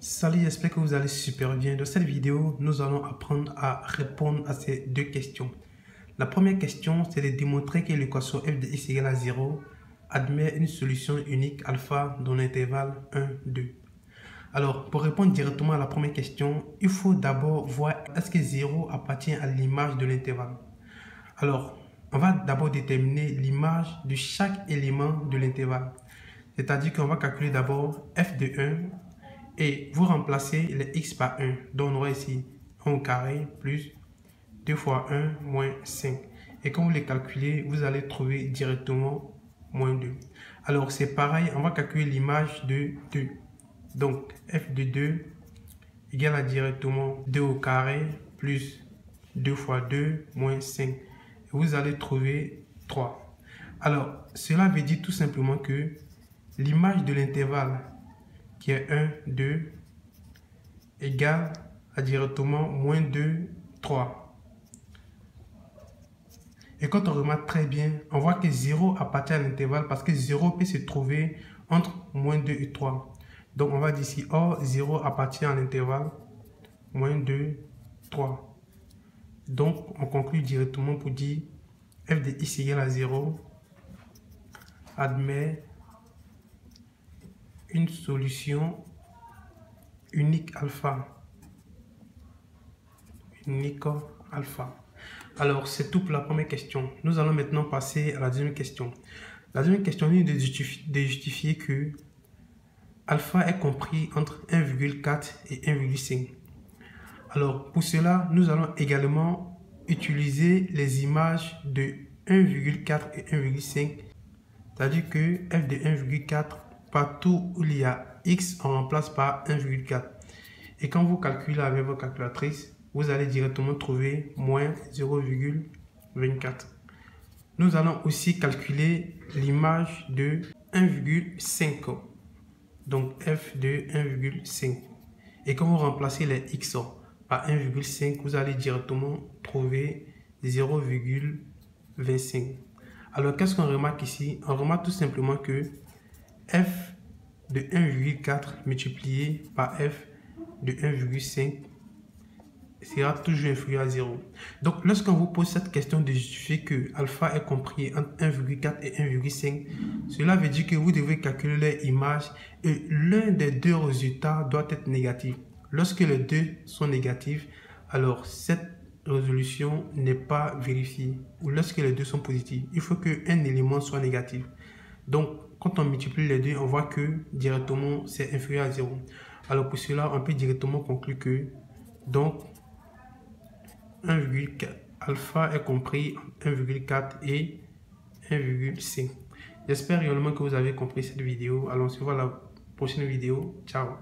Salut, j'espère que vous allez super bien. Dans cette vidéo, nous allons apprendre à répondre à ces deux questions. La première question, c'est de démontrer que l'équation f de x égale à 0 admet une solution unique alpha dans l'intervalle 1, 2. Alors, pour répondre directement à la première question, il faut d'abord voir est-ce que 0 appartient à l'image de l'intervalle. Alors, on va d'abord déterminer l'image de chaque élément de l'intervalle. C'est-à-dire qu'on va calculer d'abord f de 1 et vous remplacez les x par 1. Donc, on aura ici 1 au carré plus 2 fois 1 moins 5. Et quand vous les calculez, vous allez trouver directement moins 2. Alors, c'est pareil, on va calculer l'image de 2. Donc, f de 2 égale à directement 2 au carré plus 2 fois 2 moins 5. Et vous allez trouver 3. Alors, cela veut dire tout simplement que l'image de l'intervalle qui est 1, 2 égale à directement moins 2, 3. Et quand on remarque très bien, on voit que 0 appartient à l'intervalle parce que 0 peut se trouver entre moins 2 et 3. Donc on va dire ici, or 0 appartient à l'intervalle moins 2, 3. Donc on conclut directement pour dire f de x égale à 0 admet une solution unique alpha. Unique alpha. Alors, c'est tout pour la première question. Nous allons maintenant passer à la deuxième question. La deuxième question est de justifier que alpha est compris entre 1,4 et 1,5. Alors, pour cela, nous allons également utiliser les images de 1,4 et 1,5. C'est-à-dire que f de 1,4, partout où il y a x, on remplace par 1,4. Et quand vous calculez avec votre calculatrice, vous allez directement trouver moins 0,24. Nous allons aussi calculer l'image de 1,5. Donc f de 1,5. Et quand vous remplacez les x par 1,5, vous allez directement trouver 0,25. Alors, qu'est-ce qu'on remarque ici? On remarque tout simplement que f de 1,4 multiplié par f de 1,5 sera toujours inférieur à 0. Donc, lorsqu'on vous pose cette question de justifier que alpha est compris entre 1,4 et 1,5, cela veut dire que vous devez calculer les images et l'un des deux résultats doit être négatif. Lorsque les deux sont négatifs, alors cette résolution n'est pas vérifiée. Ou lorsque les deux sont positifs, il faut qu'un élément soit négatif. Donc, quand on multiplie les deux, on voit que directement c'est inférieur à 0. Alors pour cela, on peut directement conclure que donc 1,4 alpha est compris entre 1,4 et 1,5. J'espère réellement que vous avez compris cette vidéo. Alors on se voit à la prochaine vidéo. Ciao.